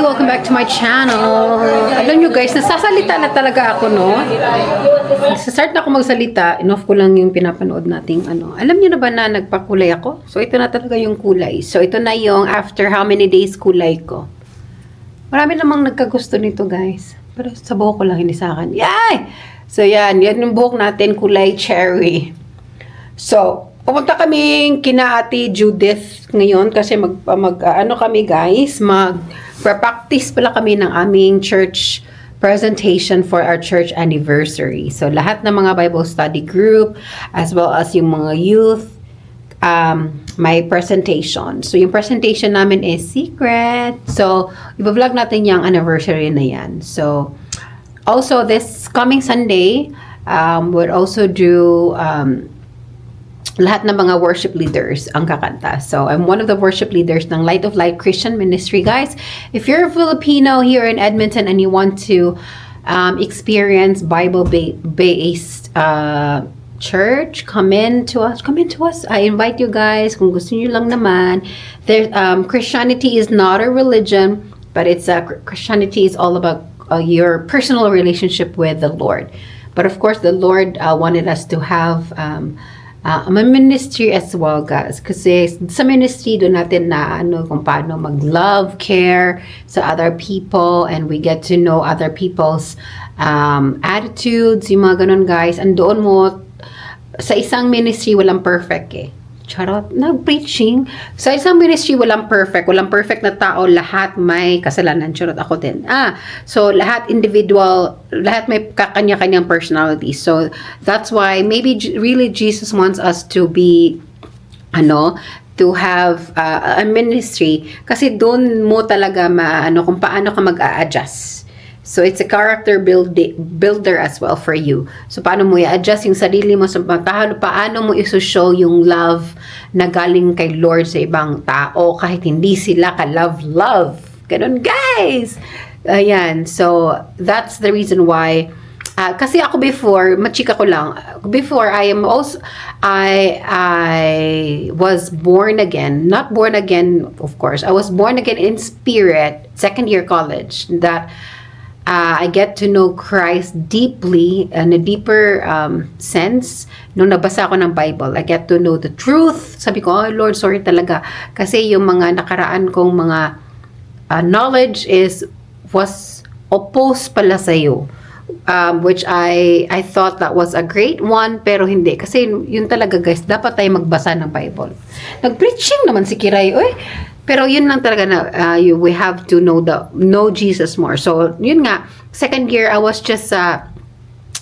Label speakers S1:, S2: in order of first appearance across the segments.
S1: welcome back to my channel. Alam nyo guys, nasasalita na talaga ako, no? Start na ako magsalita, enough ko lang yung pinapanood nating ano. Alam nyo na ba na nagpakulay ako? So, ito na talaga yung kulay. So, ito na yung after how many days kulay ko. Marami namang nagkagusto nito, guys. Pero sa buhok ko lang, hindi sa akin. Yay! So, yan yung buhok natin, kulay cherry. So, pupunta kami kina Ate Judith ngayon kasi ano kami guys, mag-practice pala kami ng aming church presentation for our church anniversary. So, lahat ng mga Bible study group as well as yung mga youth, may presentation. So, yung presentation namin is secret. So, i-vlog natin yung anniversary na yan. So, also this coming Sunday, we'll also do lahat ng mga worship leaders ang kakanta. So, I'm one of the worship leaders ng Light of Light Christian Ministry, guys. If you're a Filipino here in Edmonton and you want to experience Bible-based church, come in to us. I invite you guys. Kung gusto niyo lang naman. Christianity is not a religion, but Christianity is all about your personal relationship with the Lord. But of course, the Lord wanted us to have a ministry as well, guys. Kasi sa ministry, doon natin na kung paano mag-love, care sa other people, and we get to know other people's attitudes, yung mga ganun, guys. And doon mo, sa isang ministry, walang perfect eh. Charot, nag-preaching. Sa isang ministry, walang perfect. Walang perfect na tao. Lahat may kasalanan. Charot, ako din. So, lahat individual, lahat may kanya-kanyang personality. So, that's why maybe really Jesus wants us to be, to have a ministry. Kasi doon mo talaga kung paano ka mag-a-adjust. So, it's a character builder as well for you. So, paano mo i-adjust yung sarili mo sa paano mo iso-show yung love na galing kay Lord sa ibang tao kahit hindi sila ka-love. Ganun, guys! Ayan. So, that's the reason why. Kasi ako before, machika ko lang. Before, I was born again. Not born again, of course. I was born again in spirit, second year college. That I get to know Christ deeply, in a deeper sense. Nung nabasa ko ng Bible, I get to know the truth. Sabi ko, oh Lord, sorry talaga. Kasi yung mga nakaraan kong mga knowledge was opposed pala sa'yo. Which I thought that was a great one, pero hindi. Kasi yun talaga, guys, dapat tayo magbasa ng Bible. Nag-preaching naman si Kiray, pero yun lang talaga na we have to know Jesus more. So, yun nga, second year, I was just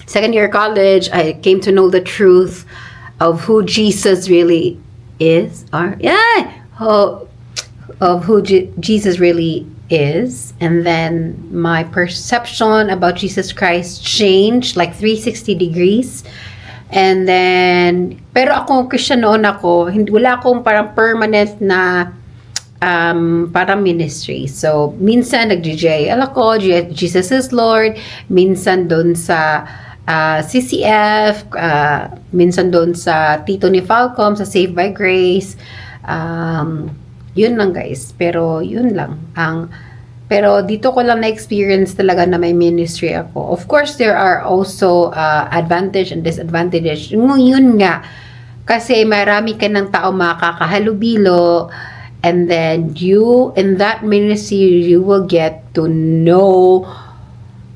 S1: second year college. I came to know the truth of who Jesus really is. Of who Jesus really is. And then, my perception about Jesus Christ changed like 360 degrees. And then, pero ako, Christian noon ako, wala akong parang permanent na parang ministry. So, minsan nag-JJL ako, Jesus is Lord. Minsan doon sa CCF, minsan doon sa Tito ni Falcom, sa Saved by Grace. Yun lang, guys. Pero, yun lang. Pero dito ko lang na-experience talaga na may ministry ako. Of course, there are also advantage and disadvantage. Yun nga. Kasi marami ka ng tao makakahalubilo. And then in that ministry, you will get to know,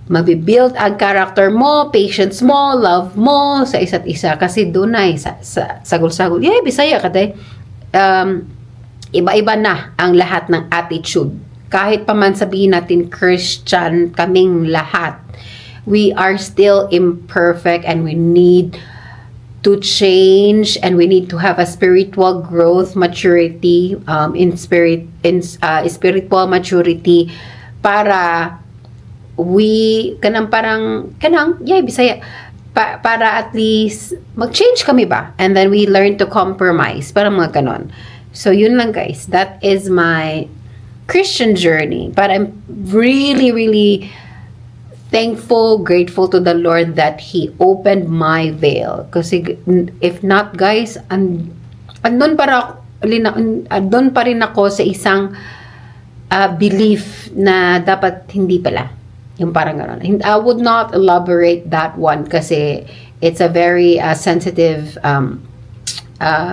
S1: mabibuild ang character mo, patience mo, love mo sa isa't isa. Kasi doon ay sagol-sagol. Bisaya ka tayo. Iba-iba na ang lahat ng attitude. Kahit pa man sabihin natin Christian kaming lahat, we are still imperfect and we need to change, and we need to have a spiritual growth, maturity, spiritual maturity para Bisaya, para at least mag-change kami ba? And then we learn to compromise, parang mga ganon. So yun lang, guys. That is my Christian journey. But I'm really, really thankful, grateful to the Lord that He opened my veil. Kasi if not, guys, andun pa rin ako sa isang belief na dapat hindi pala. Yung parang gano'n. I would not elaborate that one kasi it's a very sensitive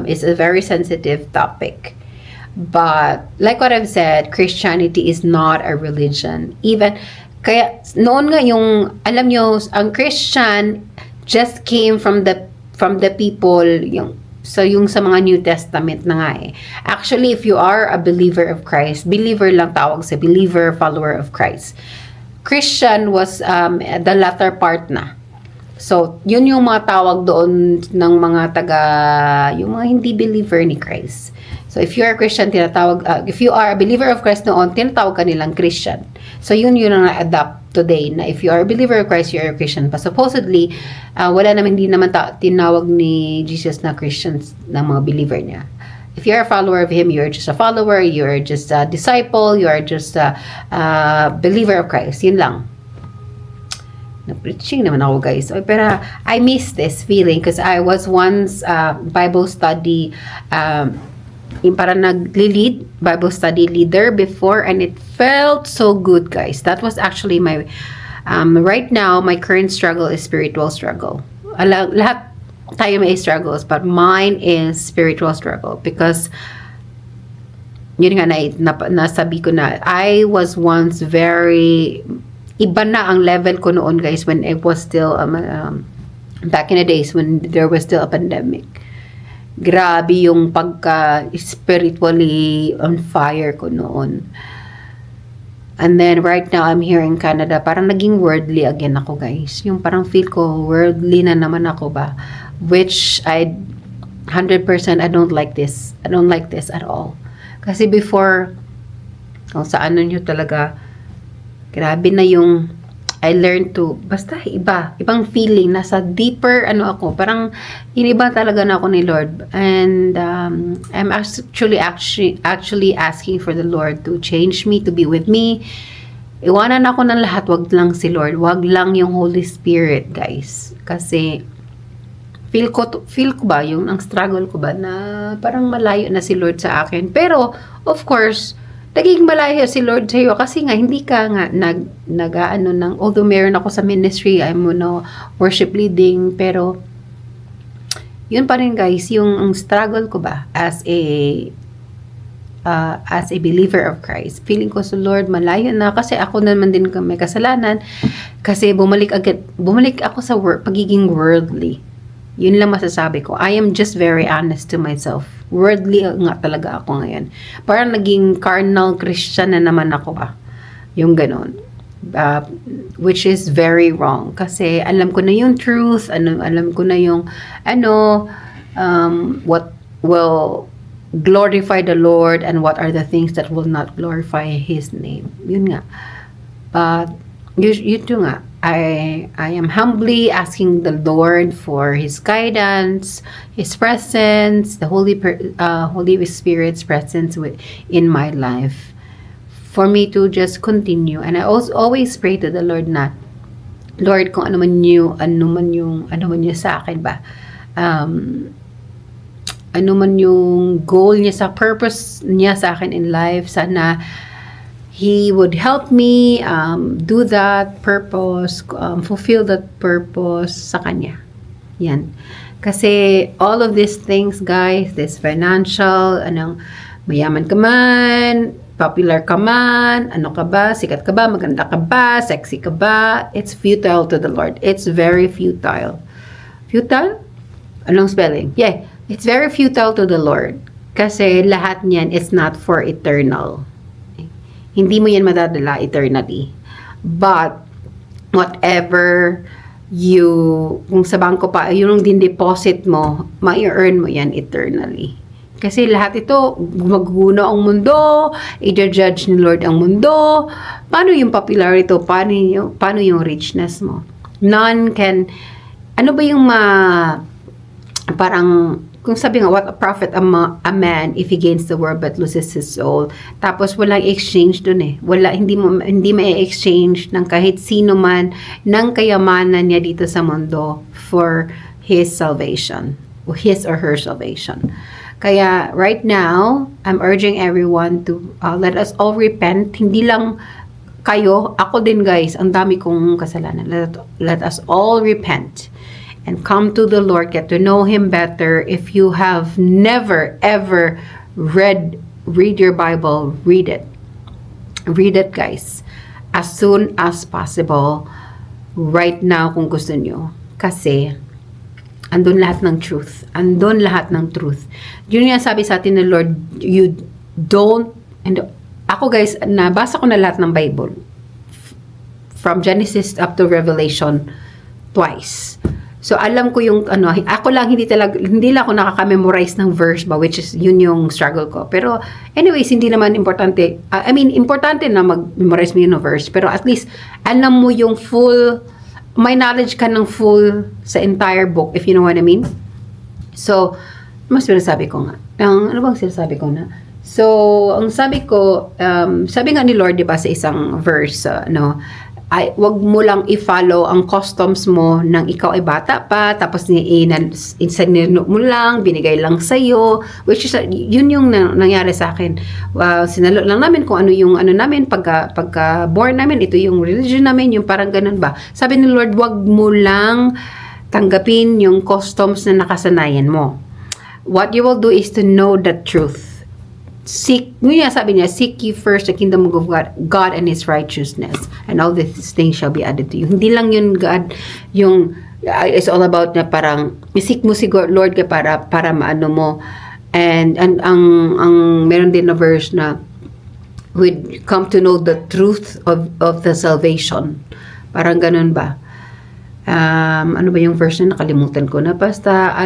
S1: it's a very sensitive topic. But like what I've said, Christianity is not a religion. Even kaya noon nga yung alam nyo, ang Christian just came from the people yung sa mga New Testament na nga eh. Actually, if you are a believer of Christ, believer lang tawag sa believer, follower of Christ. Christian was the latter part na. So, yun yung mga tawag doon ng mga yung mga hindi believer ni Christ. So, if you are a Christian, if you are a believer of Christ noon, tinatawag ka nilang Christian. So, yun ang na-adapt today na if you are a believer of Christ, you are a Christian. But supposedly, hindi naman tinawag ni Jesus na Christians ng mga believer niya. If you're a follower of Him, you're just a follower, you're just a disciple, you're just a believer of Christ. Yun lang. Na-preaching naman ako, guys. Pero I miss this feeling because I was once Bible study, yung parang nag-lead, Bible study leader before, and it felt so good, guys. That was actually my, right now, my current struggle is spiritual struggle. Lahat tayo may struggles, but mine is spiritual struggle because yun nga nasabi ko na I was once very iba na ang level ko noon, guys, when it was still back in the days when there was still a pandemic. Grabe yung pagka spiritually on fire ko noon. And then right now I'm here in Canada, parang naging worldly again ako, guys. Yung parang feel ko worldly na naman ako ba, which 100% I don't like this. I don't like this at all. Kasi before, kung sa ano nyo talaga, grabe na yung I learned to, basta ibang feeling, nasa deeper ako, parang iniba talaga na ako ni Lord. And I'm actually asking for the Lord to change me, to be with me. Iwanan ako ng lahat, wag lang si Lord, wag lang yung Holy Spirit, guys. Kasi feel ko ba yung ang struggle ko ba na parang malayo na si Lord sa akin. Pero of course, naging malayo si Lord sa iyo kasi nga hindi ka nga although meron ako sa ministry, I'm worship leading, pero yun pa rin, guys, yung ang struggle ko ba as a believer of Christ. Feeling ko sa Lord, malayo na kasi ako naman din may kasalanan kasi bumalik ako sa pagiging worldly. Yun lang masasabi ko. I am just very honest to myself. Worldly nga talaga ako ngayon. Parang naging carnal Christian na naman ako ba. Yung ganon. Which is very wrong. Kasi alam ko na yung truth. Alam ko na yung what will glorify the Lord and what are the things that will not glorify His name. Yun nga. But yun nga. I am humbly asking the Lord for His guidance, His presence, the Holy Spirit's presence in my life, for me to just continue. And I also always pray to the Lord na, Lord, kung ano man yung sa akin ba, ano man yung goal niya sa purpose niya sa akin in life, sana He would help me do that purpose, fulfill that purpose sa Kanya. Yan. Kasi all of these things, guys, this financial, mayaman ka man, popular ka man, ka ba, sikat ka ba, maganda ka ba, sexy ka ba, it's futile to the Lord. It's very futile. Futile? Anong spelling? Yeah, it's very futile to the Lord. Kasi lahat niyan is not for eternal. Hindi mo yan madadala eternally. But, whatever kung sa bangko pa, yung din deposit mo, ma-earn mo yan eternally. Kasi lahat ito, maguguna ang mundo, i-judge ni Lord ang mundo. Paano yung popularity? Paano yung richness mo? None can, ano ba yung parang, kung sabi nga, what a profit a man if he gains the world but loses his soul. Tapos walang exchange dun eh. Hindi ma-exchange ng kahit sino man ng kayamanan niya dito sa mundo for his salvation. His or her salvation. Kaya right now, I'm urging everyone to let us all repent. Hindi lang kayo, ako din guys, ang dami kong kasalanan. Let us all repent and come to the Lord, get to know Him better. If you have never ever read your Bible, read it. Read it, guys. As soon as possible. Right now kung gusto nyo. Kasi andun lahat ng truth. Andun lahat ng truth. Yun yung sabi sa atin ng Lord, you don't, and ako guys, nabasa ko na lahat ng Bible. From Genesis up to Revelation, twice. So, alam ko yung, ako lang, hindi lang ako nakaka-memorize ng verse ba, which is, yun yung struggle ko. Pero, anyways, hindi naman importante. Importante na mag-memorize mo yun ng verse. Pero at least, alam mo yung full, may knowledge ka ng full sa entire book, if you know what I mean. So, mas sinasabi ko nga. Ano bang sinasabi ko na? So, ang sabi ko, sabi nga ni Lord, di ba, sa isang verse, wag mo lang i-follow ang customs mo nang ikaw ay bata pa, tapos insanino mo lang, binigay lang sa'yo, which is, yun yung nangyari sa akin. Sinalo lang namin kung ano yung namin, pagka born namin, ito yung religion namin, yung parang ganun ba. Sabi ni Lord, wag mo lang tanggapin yung customs na nakasanayan mo. What you will do is to know the truth. Sabi niya, seek ye first the kingdom of God and His righteousness, and all these things shall be added to you. Hindi lang yun, God, yung, it's all about na parang, seek mo si Lord ka para maano mo, and ang meron din na verse na, we'd come to know the truth of the salvation. Parang ganun ba? Ano ba yung verse na nakalimutan ko na? Basta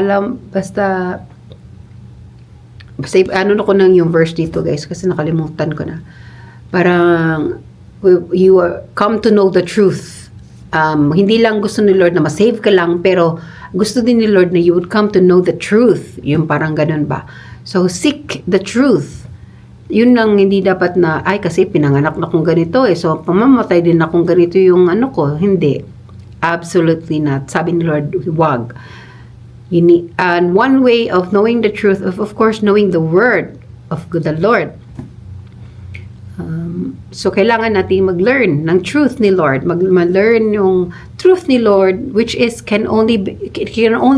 S1: ano ko nang yung verse dito guys kasi nakalimutan ko na. Parang you come to know the truth. Hindi lang gusto ni Lord na ma-save ka lang, pero gusto din ni Lord na you would come to know the truth. Yung parang ganun ba. So seek the truth. Yun lang, hindi dapat na ay kasi pinanganak na kong ganito so pamamatay din akong ganito yung ko. Hindi. Absolutely not. Sabi ni Lord, wag. And one way of knowing the truth, of course, knowing the word of the Lord. So, kailangan natin mag-learn ng truth ni Lord. Mag-learn yung truth ni Lord, which is can only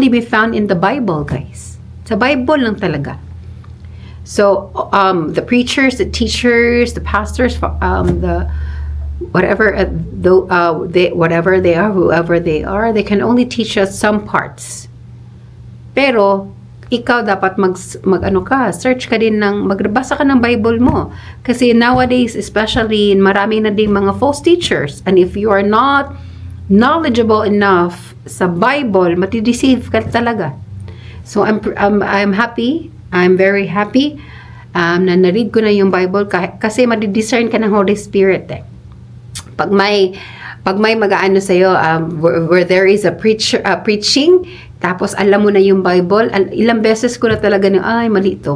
S1: be found in the Bible, guys. Sa Bible lang talaga. So, the preachers, the teachers, the pastors, the whatever they are, whoever they are, they can only teach us some parts. Pero, ikaw dapat search ka din magbasa ka ng Bible mo. Kasi nowadays, especially, marami na ding mga false teachers. And if you are not knowledgeable enough sa Bible, matideceive ka talaga. So, I'm happy. I'm very happy na naread ko na yung Bible kasi madidiscern ka ng Holy Spirit eh. Pag may mag-aano sa'yo, where there is a preaching, tapos alam mo na yung Bible, ilang beses ko na talaga malito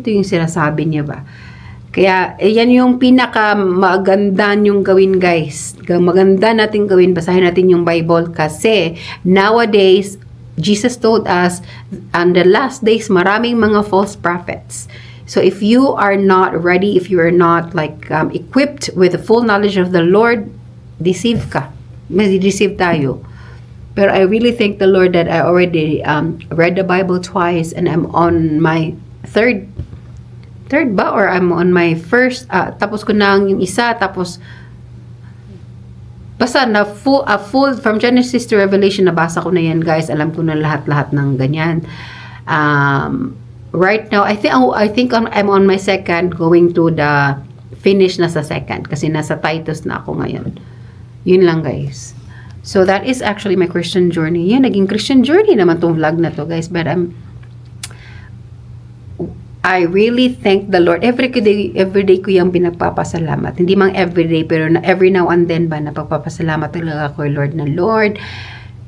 S1: yung sinasabi niya ba. Kaya, yan yung pinaka maganda yung gawin guys. Maganda natin gawin, basahin natin yung Bible kasi nowadays, Jesus told us, on the last days, maraming mga false prophets. So if you are not ready, if you are not equipped with the full knowledge of the Lord, deceive ka. Deceive tayo. But I really thank the Lord that I already read the Bible twice and I'm on my third ba? Or I'm on my first, tapos ko na yung isa, tapos basta na full from Genesis to Revelation, nabasa ko na yan guys. Alam ko na lahat ng ganyan. Right now, I think I'm on my second, going to the finish na sa second kasi nasa Titus na ako ngayon. Yun lang guys. So that is actually my Christian journey. Yan, naging Christian journey naman tong vlog na to guys. But I really thank the Lord. Every day ko yung pinagpapasalamat. Hindi mang everyday, pero every now and then ba, napagpapasalamat talaga ako, Lord, na Lord,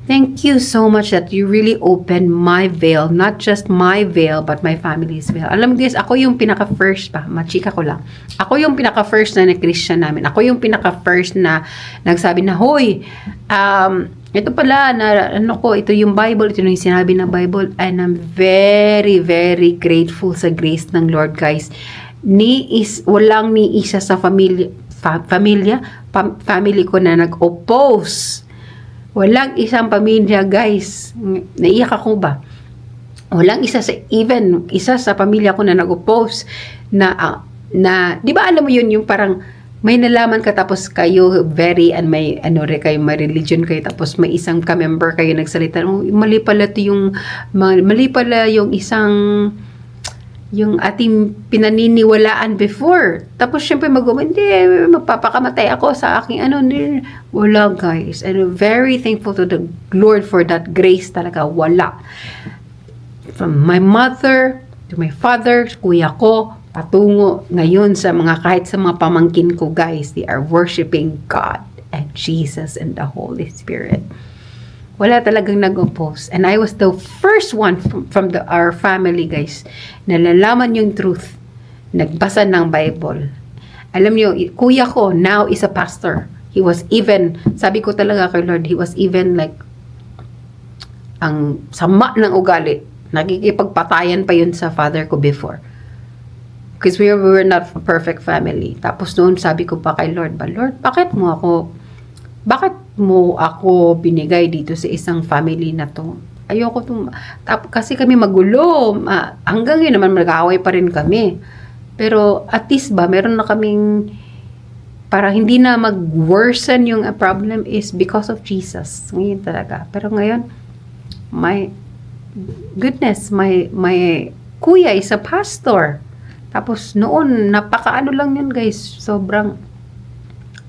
S1: thank you so much that you really opened my veil. Not just my veil, but my family's veil. Alam mo guys, ako yung pinaka-first pa. Machika ko lang. Ako yung pinaka-first na Christian namin. Ako yung pinaka-first na nagsabi na, hoy, ito pala, ito yung Bible, ito yung sinabi ng Bible, and I'm very, very grateful sa grace ng Lord, guys. Walang ni isa sa family ko na nag-oppose. Walang isang pamilya, guys. Naiyak ako ba? Walang isa sa pamilya ko na nag-oppose na di ba alam mo yun, yung parang may nalaman ka tapos kayo may religion kayo tapos may isang ka-member kayo nagsalita, mali pala yung yung ating pinaniniwalaan before. Tapos syempre hindi, magpapakamatay ako sa aking wala, guys. And I'm very thankful to the Lord for that grace talaga. Wala. From my mother to my father, kuya ko, patungo ngayon kahit sa mga pamangkin ko, guys, they are worshiping God and Jesus and the Holy Spirit. Wala talagang nag-oppose. And I was the first one from our family, guys, na nalalaman yung truth. Nagbasa ng Bible. Alam niyo, kuya ko now is a pastor. He was even, sabi ko talaga kay Lord, he was even like, ang sama ng ugali. Nakikipagpatayan pa yun sa father ko before. Because we were not a perfect family. Tapos noon, sabi ko pa kay Lord, Lord, bakit mo ako binigay dito sa isang family na to? Ayoko kasi kami magulo. Hanggang yun naman, mag-aaway pa rin kami. Pero at least meron na kaming, para hindi na mag-worsen yung problem is because of Jesus. Ngayon talaga. Pero ngayon, my goodness, my kuya is a pastor. Tapos noon, napakaano lang yun, guys. Sobrang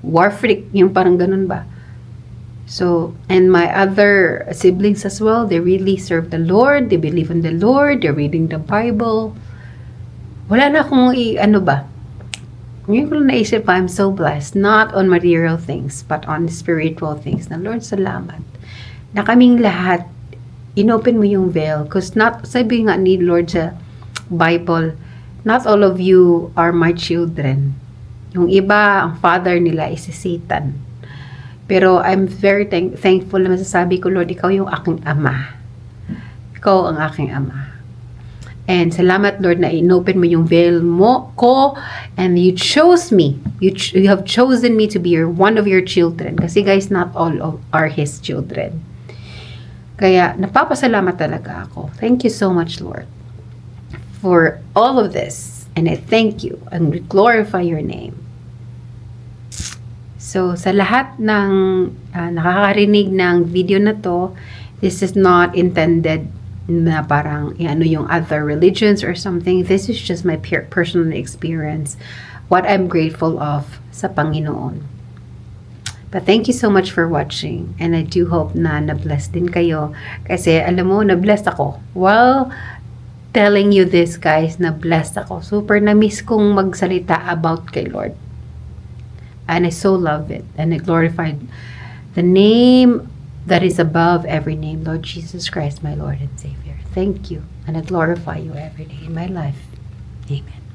S1: war freak, yung parang ganun ba. So, and my other siblings as well, they really serve the Lord. They believe in the Lord. They're reading the Bible. Wala na akong ngayon ko lang naisip, I'm so blessed. Not on material things, but on spiritual things. Na Lord, salamat. Na kaming lahat, inopen mo yung veil. Because sabi nga ni Lord sa Bible, not all of you are my children. Yung iba, ang father nila is si Satan. Pero I'm very thankful na masasabi ko, Lord, ikaw yung aking ama. Ikaw ang aking ama. And salamat, Lord, na inopen mo yung veil ko and you chose me. You have chosen me to be one of your children. Kasi guys, not all are His children. Kaya napapasalamat talaga ako. Thank you so much, Lord, for all of this. And I thank you and glorify your name. So, sa lahat ng nakakarinig ng video na to, this is not intended na parang yung other religions or something. This is just my personal experience. What I'm grateful of sa Panginoon. But thank you so much for watching. And I do hope na na-bless din kayo. Kasi alam mo, na-bless ako. While telling you this, guys, na-blessed ako. Super na-miss kong magsalita about kay Lord. And I so love it. And I glorified the name that is above every name, Lord Jesus Christ, my Lord and Savior. Thank you. And I glorify you every day in my life. Amen.